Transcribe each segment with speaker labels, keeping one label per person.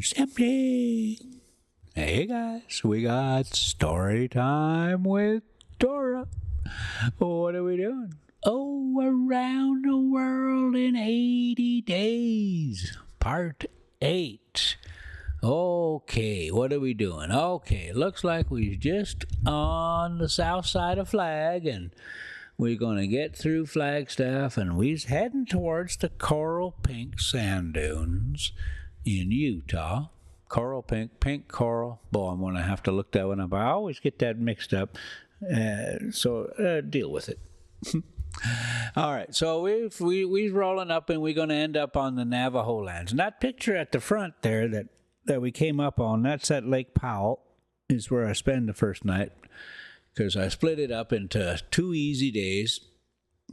Speaker 1: Simply. Hey guys, we got story time with Dora. What are we doing? Oh, around the world in 80 days. Part 8. Okay, what are we doing? Okay, looks like we're just on the south side of Flag, and we're going to get through Flagstaff, and we're heading towards the coral pink sand dunes in Utah. Coral pink, pink coral. Boy, I'm going to have to look that one up. I always get that mixed up, so deal with it. All right, so we're rolling up, and we're going to end up on the Navajo lands. And that picture at the front there that we came up on, that's at Lake Powell, is where I spend the first night, because I split it up into 2 easy days.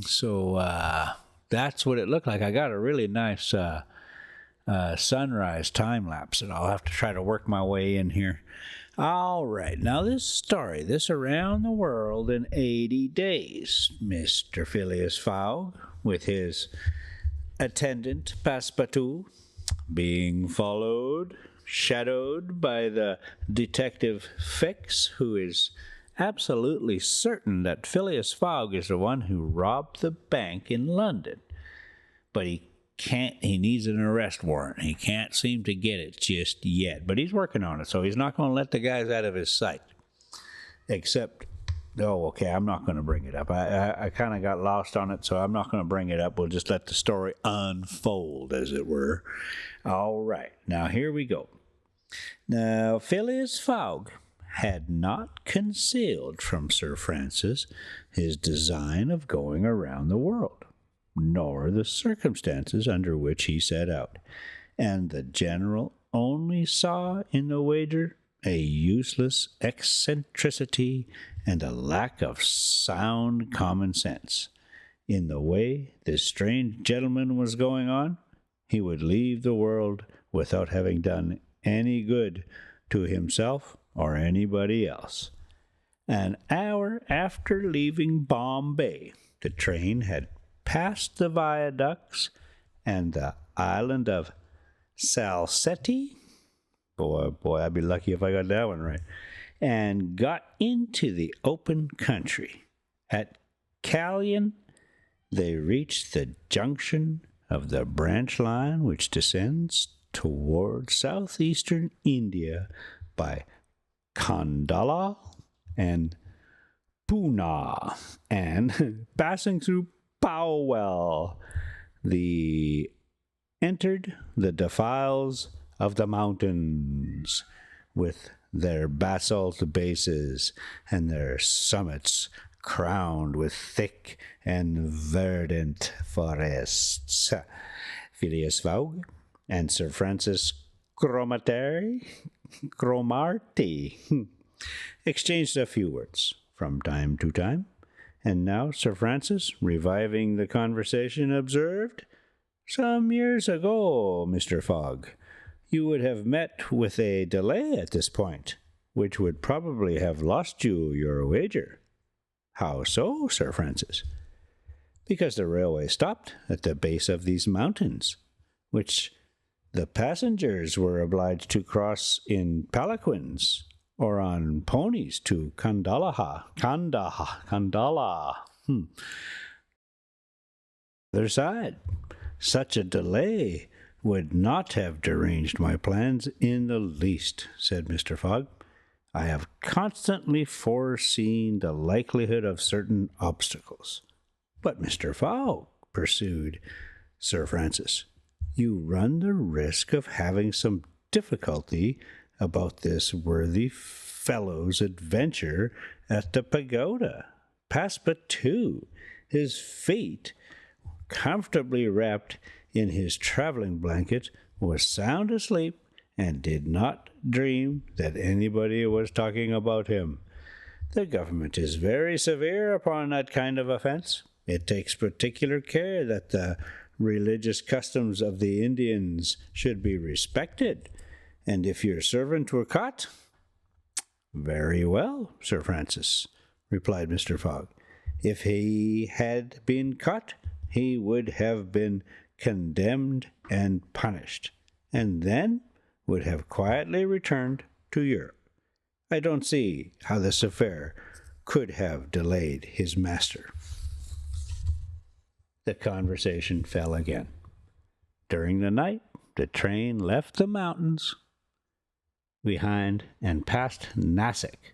Speaker 1: So that's what it looked like. I got a really nice sunrise time lapse, and I'll have to try to work my way in here. All right, now this story, this around the world in 80 days. Mr. Phileas Fogg, with his attendant Passepartout, being shadowed by the detective Fix, who is absolutely certain that Phileas Fogg is the one who robbed the bank in London. But he needs an arrest warrant. He can't seem to get it just yet. But he's working on it, so he's not going to let the guys out of his sight. Except, I'm not going to bring it up. I kind of got lost on it, so I'm not going to bring it up. We'll just let the story unfold, as it were. All right, now here we go. Now, Phileas Fogg had not concealed from Sir Francis his design of going around the world, nor the circumstances under which he set out, and the general only saw in the wager a useless eccentricity and a lack of sound common sense. In the way this strange gentleman was going on, he would leave the world without having done any good to himself or anybody else. An hour after leaving Bombay, the train had passed the viaducts and the island of Salsette. Boy, I'd be lucky if I got that one right. And got into the open country. At Kalyan, they reached the junction of the branch line which descends toward southeastern India by Khandala and Poona, and passing through Powell, they entered the defiles of the mountains with their basalt bases and their summits crowned with thick and verdant forests. Phileas Fogg and Sir Francis Cromarty exchanged a few words from time to time, and now Sir Francis, reviving the conversation, observed, "Some years ago, Mr. Fogg, you would have met with a delay at this point, which would probably have lost you your wager." "How so, Sir Francis?" "Because the railway stopped at the base of these mountains, which the passengers were obliged to cross in palanquins or on ponies to Kandala. Other side, such a delay would not have deranged my plans in the least," said Mr. Fogg. "I have constantly foreseen the likelihood of certain obstacles." "But, Mr. Fogg," pursued Sir Francis, "you run the risk of having some difficulty about this worthy fellow's adventure at the pagoda. Passepartout, his feet comfortably wrapped in his traveling blanket, was sound asleep and did not dream that anybody was talking about him. The government is very severe upon that kind of offense. It takes particular care that the religious customs of the Indians should be respected, and if your servant were caught—" "Very well, Sir Francis," replied Mr. Fogg. "If he had been caught, he would have been condemned and punished. and then would have quietly returned to Europe. I don't see how this affair could have delayed his master. The conversation fell again. During the night, the train left the mountains behind and passed Nassik,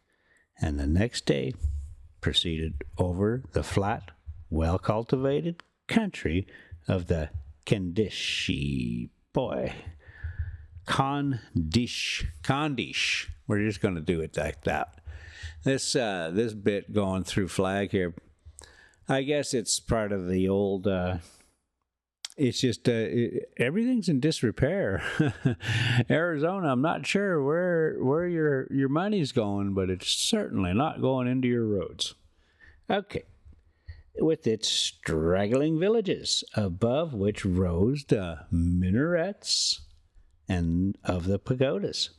Speaker 1: and the next day proceeded over the flat, well-cultivated country of the Khandish. We're just going to do it like that. This bit going through Flag here, I guess it's part of the old. It's just everything's in disrepair. Arizona, I'm not sure where your money's going, but it's certainly not going into your roads. Okay. With its straggling villages, above which rose the minarets and of the pagodas.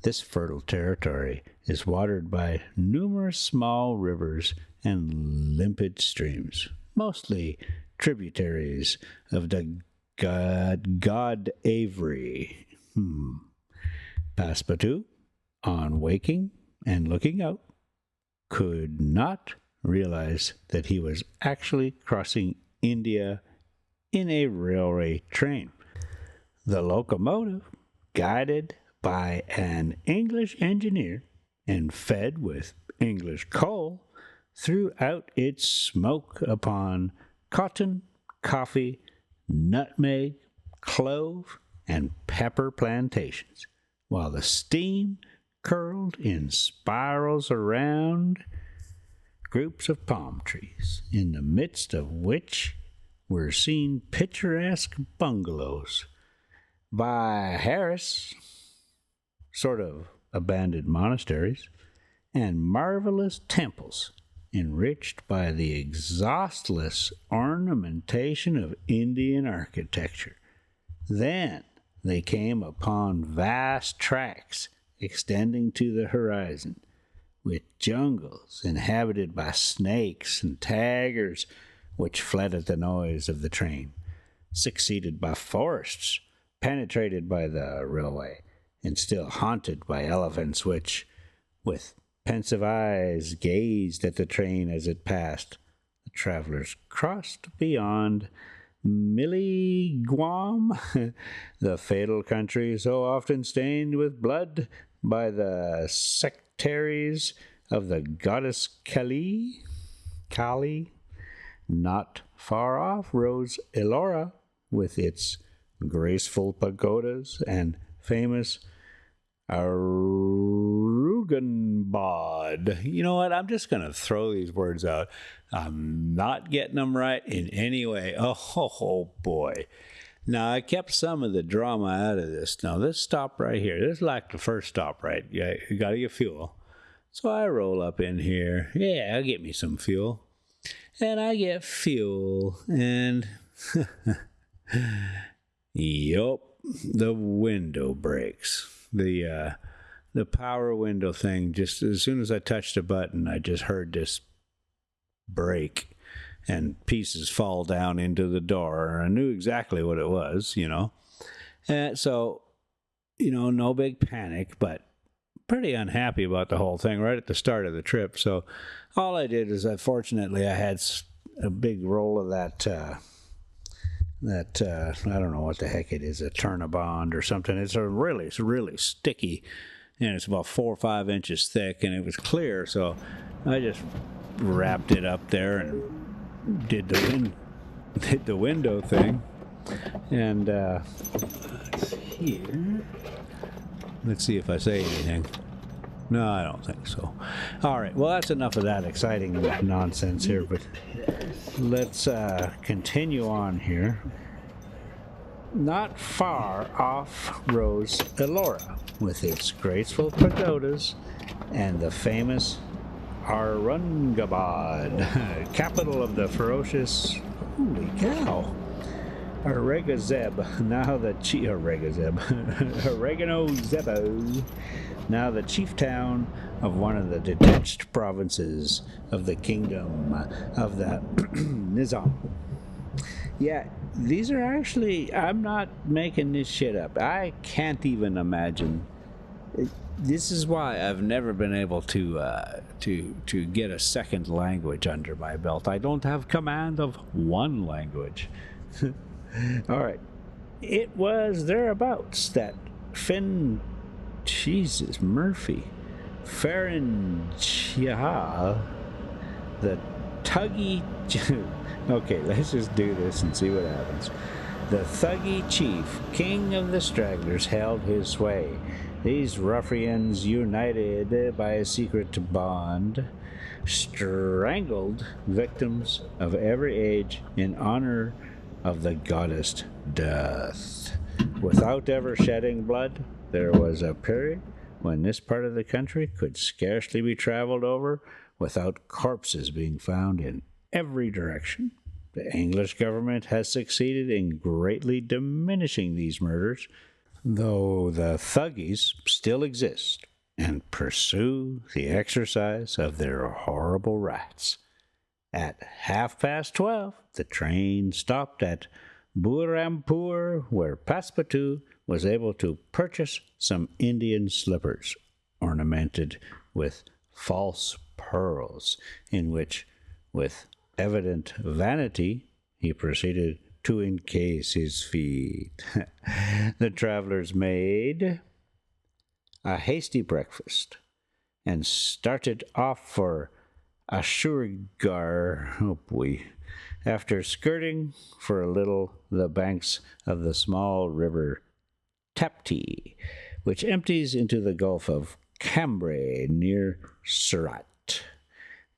Speaker 1: This fertile territory is watered by numerous small rivers and limpid streams, mostly tributaries of the God Avery. Passepartout, on waking and looking out, could not realize that he was actually crossing India in a railway train. The locomotive, guided by an English engineer and fed with English coal, threw out its smoke upon cotton, coffee, nutmeg, clove, and pepper plantations, while the steam curled in spirals around groups of palm trees, in the midst of which were seen picturesque bungalows by Harris, sort of abandoned monasteries, and marvelous temples enriched by the exhaustless ornamentation of Indian architecture. Then they came upon vast tracts extending to the horizon, with jungles inhabited by snakes and tigers which fled at the noise of the train, succeeded by forests penetrated by the railway, and still haunted by elephants which, with pensive eyes, gazed at the train as it passed. The travelers crossed beyond Miliguam, the fatal country so often stained with blood by the sectaries of the goddess Kali. Not far off rose Ellora, with its graceful pagodas and famous Aruganbad. You know what? I'm just going to throw these words out. I'm not getting them right in any way. Oh, boy. Now, I kept some of the drama out of this. Now, this stop right here, this is like the first stop, right? You got to get fuel. So I roll up in here. Yeah, I'll get me some fuel. And I get fuel. And, yup, the window breaks. The power window thing, just as soon as I touched the button, I just heard this break and pieces fall down into the door. I knew exactly what it was, And so, no big panic, but pretty unhappy about the whole thing right at the start of the trip. So all I did is, fortunately, I had a big roll of that I don't know what the heck it is, a Turnabond or something. It's really sticky, and it's about 4 or 5 inches thick, and it was clear. So I just wrapped it up there and did the window thing. And let's see if I say anything. No, I don't think so. All right, well, that's enough of that exciting nonsense here, but let's continue on here. Not far off rose Ellora, with its graceful pagodas and the famous Aurangabad, capital of the ferocious, holy cow, Oregozeb, now the Oregano Zebo, now the chief town of one of the detached provinces of the kingdom of the Nizam. Yeah, these are actually, I'm not making this shit up. I can't even imagine. This is why I've never been able to get a second language under my belt. I don't have command of one language. All right. It was thereabouts that Jesus Murphy, Farron Chia, the Tuggy. Okay, let's just do this and see what happens. The Thuggy Chief, king of the stragglers, held his sway. These ruffians, united by a secret bond, strangled victims of every age in honor of the goddess Death. Without ever shedding blood, there was a period when this part of the country could scarcely be traveled over without corpses being found in every direction. The English government has succeeded in greatly diminishing these murders, though the Thuggies still exist and pursue the exercise of their horrible rights. At 12:30, the train stopped at Burrampur, where Passepartout was able to purchase some Indian slippers ornamented with false pearls, in which, with evident vanity, he proceeded to encase his feet. The travelers made a hasty breakfast and started off for Ashurgar. Oh boy. After skirting for a little the banks of the small river Tapti, which empties into the Gulf of Cambrai near Surat,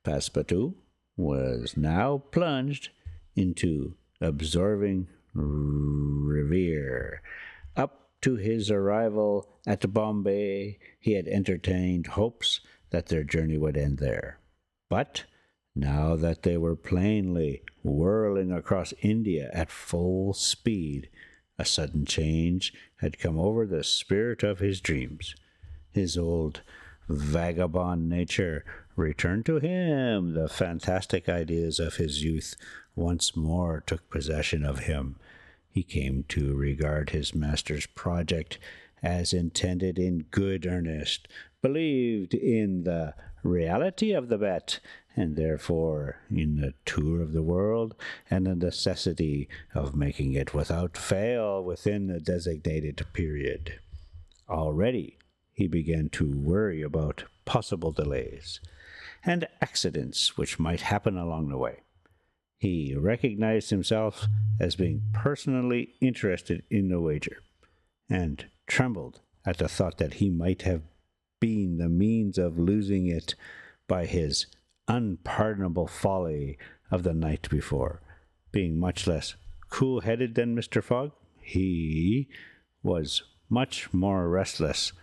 Speaker 1: Passepartout was now plunged into absorbing reverie. Up to his arrival at Bombay, he had entertained hopes that their journey would end there. But now that they were plainly whirling across India at full speed, a sudden change had come over the spirit of his dreams. His old vagabond nature returned to him. The fantastic ideas of his youth once more took possession of him. He came to regard his master's project as intended in good earnest, believed in the reality of the bet, and therefore in the tour of the world and the necessity of making it without fail within the designated period. Already he began to worry about possible delays and accidents which might happen along the way. He recognized himself as being personally interested in the wager, and trembled at the thought that he might have been the means of losing it by his unpardonable folly of the night before. Being much less cool-headed than Mr. Fogg, he was much more restless,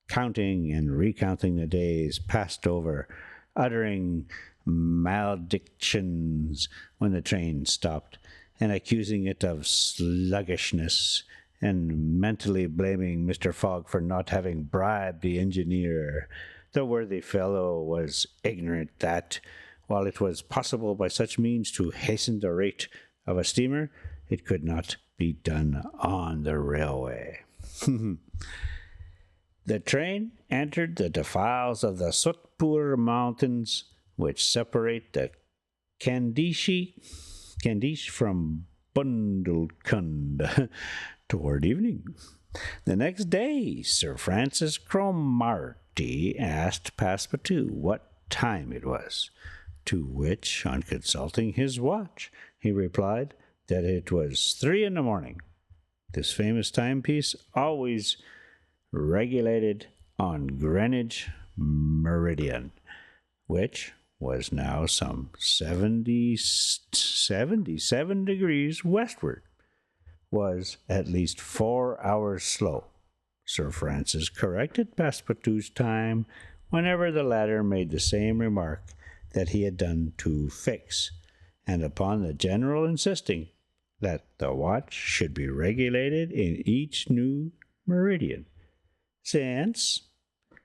Speaker 1: counting and recounting the days passed over, uttering maledictions when the train stopped, and accusing it of sluggishness, and mentally blaming Mr. Fogg for not having bribed the engineer. The worthy fellow was ignorant that, while it was possible by such means to hasten the rate of a steamer, it could not be done on the railway. The train entered the defiles of the Sutpur Mountains, which separate the Khandesh from Bundelkund, toward evening. The next day, Sir Francis Cromarty asked Passepartout what time it was, to which, on consulting his watch, he replied that it was 3 a.m. This famous timepiece always regulated on Greenwich meridian, which was now some 77 degrees westward, was at least 4 hours slow. Sir Francis corrected Passepartout's time whenever the latter made the same remark that he had done to Fix, and upon the general insisting that the watch should be regulated in each new meridian, since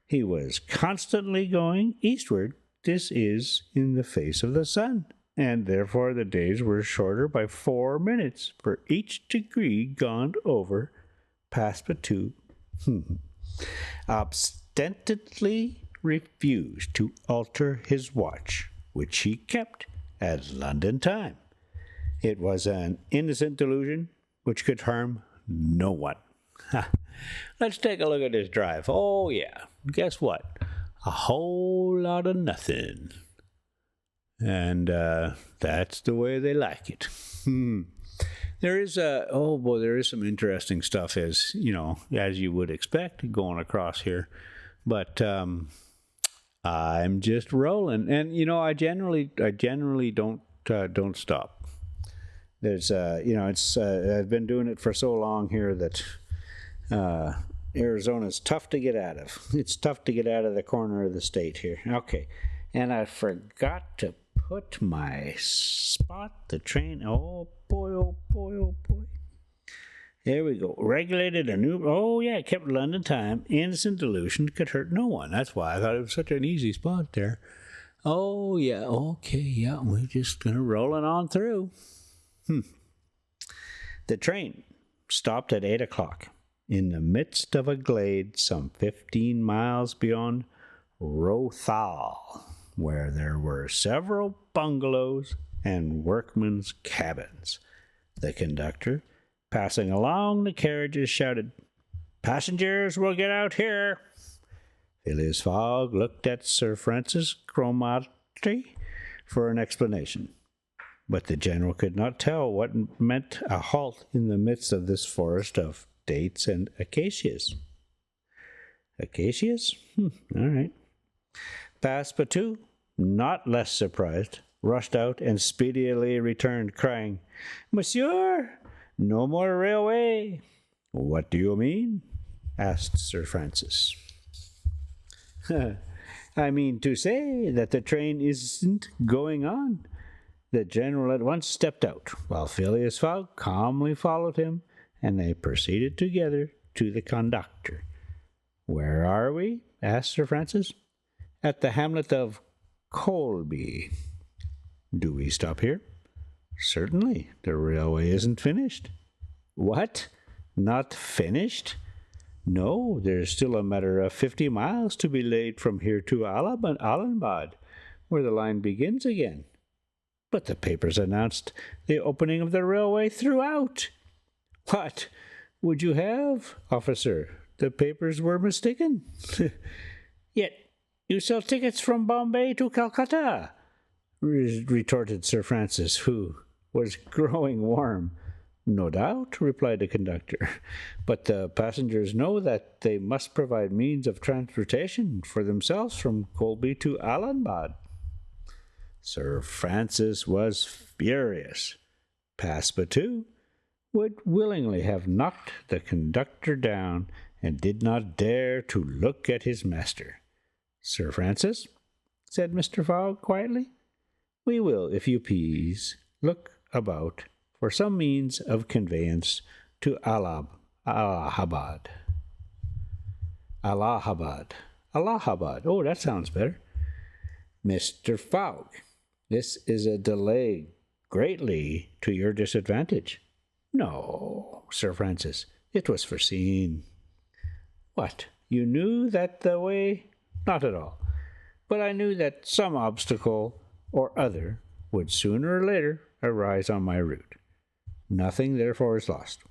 Speaker 1: he was constantly going eastward. This is in the face of the sun. and therefore the days were shorter by 4 minutes for each degree gone over Passepartout obstinately refused to alter his watch, which he kept at London time. It was an innocent delusion which could harm no one. Let's take a look at this drive. Oh, yeah. Guess what? A whole lot of nothing. And that's the way they like it. There is there is some interesting stuff, as you would expect going across here. But I'm just rolling, and I generally don't stop. There's I've been doing it for so long here that Arizona's tough to get out of. It's tough to get out of the corner of the state here. Okay, and I forgot to put my the train. Oh boy, oh boy, oh boy. There we go. Regulated a new. Oh yeah, it kept London time. Innocent delusion could hurt no one. That's why I thought it was such an easy spot there. Oh yeah, okay, yeah. We're just gonna roll it on through. The train stopped at 8 o'clock in the midst of a glade some 15 miles beyond Rothal, where there were several bungalows and workmen's cabins. The conductor, passing along the carriages, shouted, "Passengers will get out here." Phileas Fogg looked at Sir Francis Cromarty for an explanation, but the general could not tell what meant a halt in the midst of this forest of dates and acacias. Acacias? All right. Passepartout, not less surprised, rushed out and speedily returned, crying, "Monsieur, no more railway." "What do you mean?" asked Sir Francis. "I mean to say that the train isn't going on." The general at once stepped out, while Phileas Fogg calmly followed him, and they proceeded together to the conductor. "Where are we?" asked Sir Francis. "At the hamlet of Colby." "Do we stop here?" "Certainly. The railway isn't finished." "What? Not finished?" "No, there's still a matter of 50 miles to be laid from here to Allenbad, where the line begins again." "But the papers announced the opening of the railway throughout." "What would you have, officer? The papers were mistaken." "Yet you sell tickets from Bombay to Calcutta," retorted Sir Francis, who was growing warm. "No doubt," replied the conductor, "but the passengers know that they must provide means of transportation for themselves from Colby to Allenbad." Sir Francis was furious. Passepartout would willingly have knocked the conductor down, and did not dare to look at his master. "Sir Francis," said Mr. Fogg quietly, "we will, if you please, look about for some means of conveyance to Allahabad. Allahabad. Oh, that sounds better." "Mr. Fogg, this is a delay greatly to your disadvantage." "No, Sir Francis, it was foreseen." "What, you knew that the way—" "Not at all. But I knew that some obstacle or other would sooner or later arise on my route. Nothing, therefore, is lost.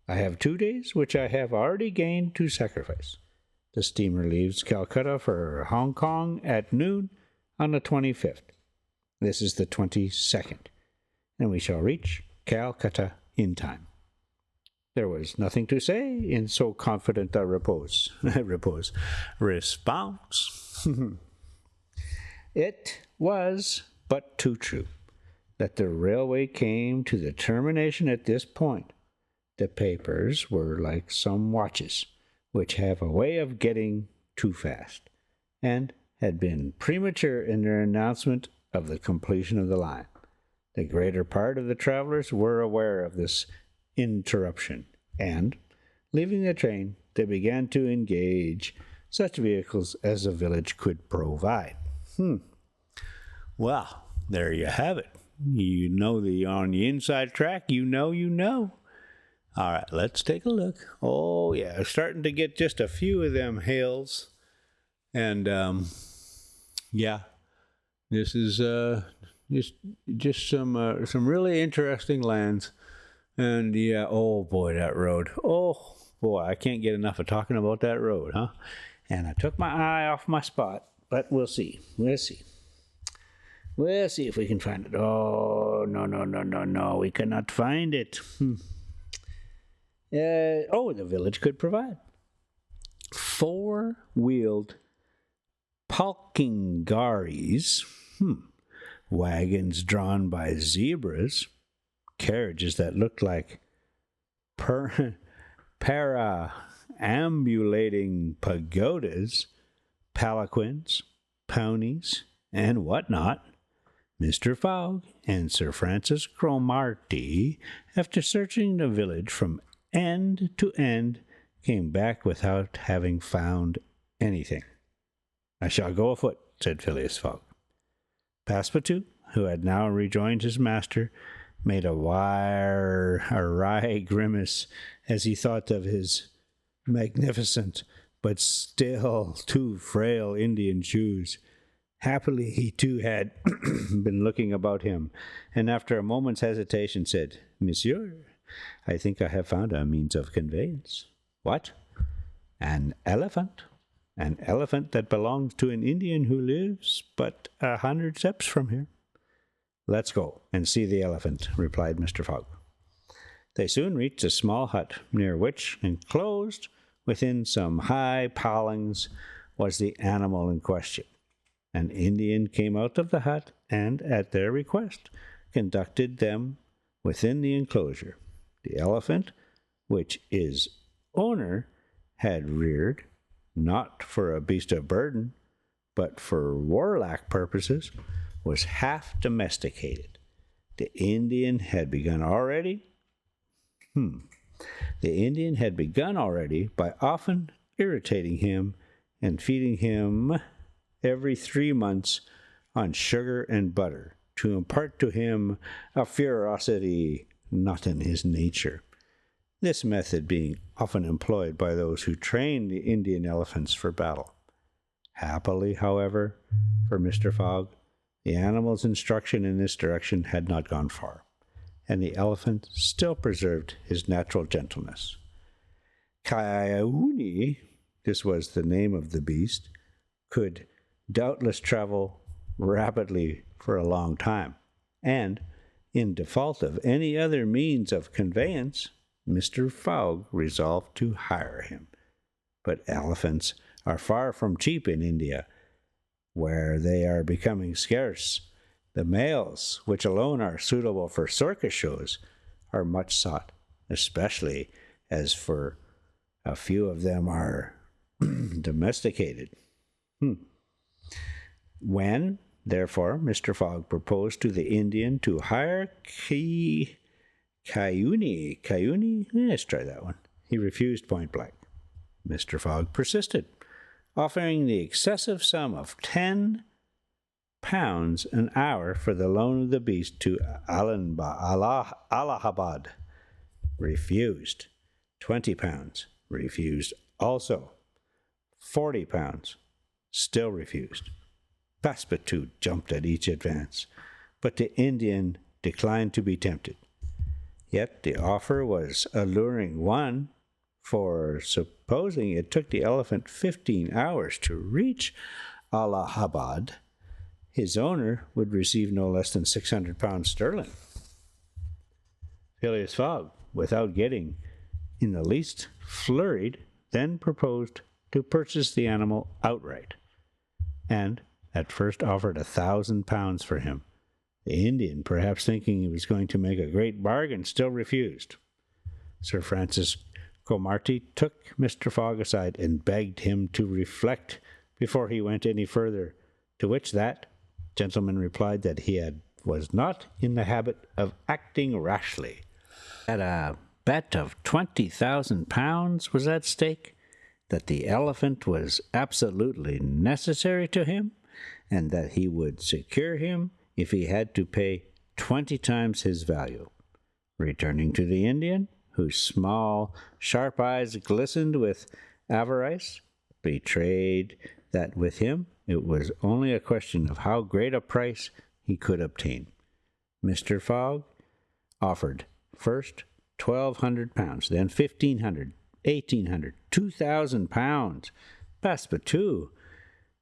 Speaker 1: I have 2 days, which I have already gained to sacrifice. The steamer leaves Calcutta for Hong Kong at noon on the 25th. This is the 22nd, and we shall reach Calcutta in time." There was nothing to say in so confident a response. It was but too true that the railway came to the termination at this point. The papers were like some watches, which have a way of getting too fast, and had been premature in their announcement of the completion of the line. The greater part of the travelers were aware of this interruption, and, leaving the train, they began to engage such vehicles as the village could provide. Well, there you have it. You know on the inside track, you know. All right, let's take a look. Oh, yeah, starting to get just a few of them hills. And, yeah, this is just some really interesting lands. And, yeah, oh, boy, that road. Oh, boy, I can't get enough of talking about that road, huh? And I took my eye off my spot, but we'll see. We'll see if we can find it. Oh, no, we cannot find it. The village could provide 4-wheeled palkingaris, wagons drawn by zebras, carriages that looked like para-ambulating pagodas, palanquins, ponies, and whatnot. Mr. Fogg and Sir Francis Cromarty, after searching the village from end to end, came back without having found anything. I shall go afoot, said Phileas Fogg. Passepartout, who had now rejoined his master, made a wry grimace as he thought of his magnificent but still too frail Indian shoes. Happily, he too had been looking about him, and after a moment's hesitation said, Monsieur, I think I have found a means of conveyance. What? An elephant. An elephant that belongs to an Indian who lives but 100 steps from here. Let's go and see the elephant, replied Mr. Fogg. They soon reached a small hut, near which, enclosed within some high palings, was the animal in question. An Indian came out of the hut and, at their request, conducted them within the enclosure. The elephant, which his owner had reared, not for a beast of burden, but for warlike purposes, was half domesticated. The Indian had begun already by often irritating him and feeding him every 3 months on sugar and butter, to impart to him a ferocity not in his nature. This method being often employed by those who train the Indian elephants for battle. Happily, however, for Mr. Fogg, the animal's instruction in this direction had not gone far, and the elephant still preserved his natural gentleness. Kaiouni, this was the name of the beast, could doubtless travel rapidly for a long time, and, in default of any other means of conveyance, Mr. Fogg resolved to hire him. But elephants are far from cheap in India, where they are becoming scarce. The males, which alone are suitable for circus shows, are much sought, especially as for a few of them are domesticated. When, therefore, Mr. Fogg proposed to the Indian to hire Kaiouni, let's try that one, he refused point blank. Mr. Fogg persisted, offering the excessive sum of £10 an hour for the loan of the beast to Allahabad. Refused. £20. Refused also. £40. Still refused. Passepartout jumped at each advance, but the Indian declined to be tempted. Yet the offer was alluring one, for supposing it took the elephant 15 hours to reach Allahabad, his owner would receive no less than £600 sterling. Phileas Fogg, without getting in the least flurried, then proposed to purchase the animal outright, and at first offered £1,000 for him. The Indian, perhaps thinking he was going to make a great bargain, still refused. Sir Francis Cromarty took Mr. Fogg aside and begged him to reflect before he went any further, to which that gentleman replied that he was not in the habit of acting rashly. That a bet of £20,000 was at stake, that the elephant was absolutely necessary to him, and that he would secure him if he had to pay 20 times his value. Returning to the Indian, whose small, sharp eyes glistened with avarice, betrayed that with him it was only a question of how great a price he could obtain. Mr. Fogg offered first 1,200 pounds, then 1,500, 1,800, 2,000 pounds. Passepartout,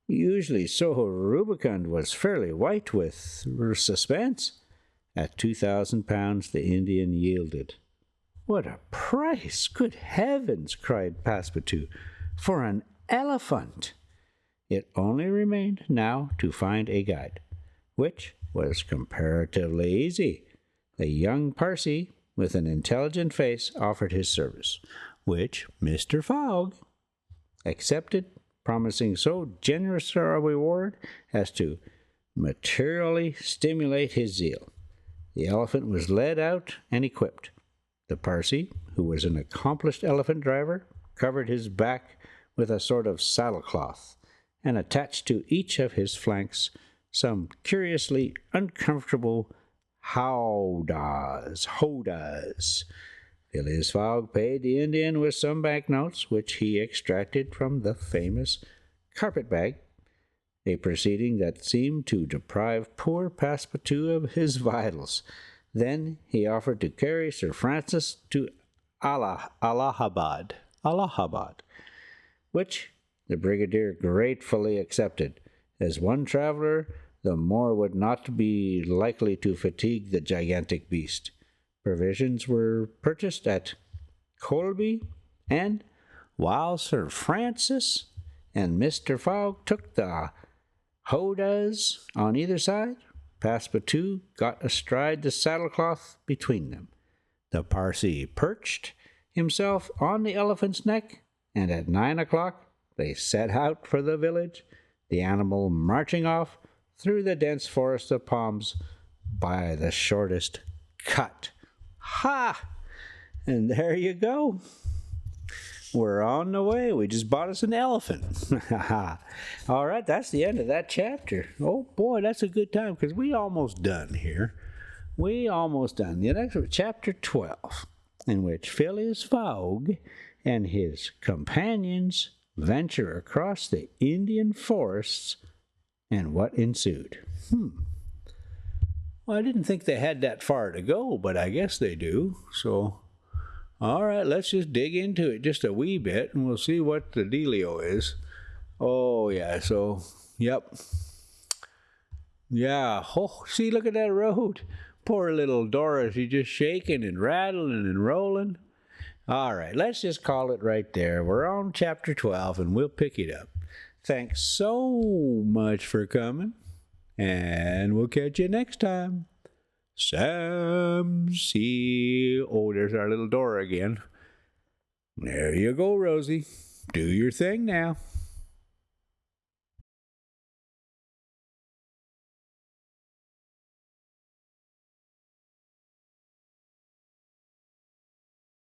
Speaker 1: usually so rubicund, was fairly white with suspense. At 2,000 pounds, the Indian yielded. "What a price! Good heavens!" cried Passepartout. "For an elephant!" It only remained now to find a guide, which was comparatively easy. A young Parsee with an intelligent face offered his service, which Mr. Fogg accepted, promising so generous a reward as to materially stimulate his zeal. The elephant was led out and equipped. The Parsee, who was an accomplished elephant driver, covered his back with a sort of saddlecloth, and attached to each of his flanks some curiously uncomfortable howdahs. Phileas Fogg paid the Indian with some banknotes, which he extracted from the famous carpet-bag, a proceeding that seemed to deprive poor Passepartout of his vitals. Then he offered to carry Sir Francis to Allahabad, which the brigadier gratefully accepted. As one traveler, the more would not be likely to fatigue the gigantic beast. Provisions were purchased at Colby, and while Sir Francis and Mr. Fogg took the howdahs on either side, Passepartout got astride the saddlecloth between them. The Parsee perched himself on the elephant's neck, and at 9 o'clock they set out for the village, the animal marching off through the dense forest of palms by the shortest cut. Ha! And there you go. We're on the way. We just bought us an elephant. All right, that's the end of that chapter. Oh, boy, that's a good time because we almost done here. We almost done. The next one, chapter 12, in which Phileas Fogg and his companions venture across the Indian forests and what ensued. Well, I didn't think they had that far to go, but I guess they do. So, all right, let's just dig into it just a wee bit, and we'll see what the dealio is. Oh, yeah, so, yep. Yeah, oh, see, look at that road. Poor little Dora, she's just shaking and rattling and rolling. All right, let's just call it right there. We're on chapter 12, and we'll pick it up. Thanks so much for coming, and we'll catch you next time. Sam, see. Oh, there's our little Dora again. There you go, Rosie. Do your thing now.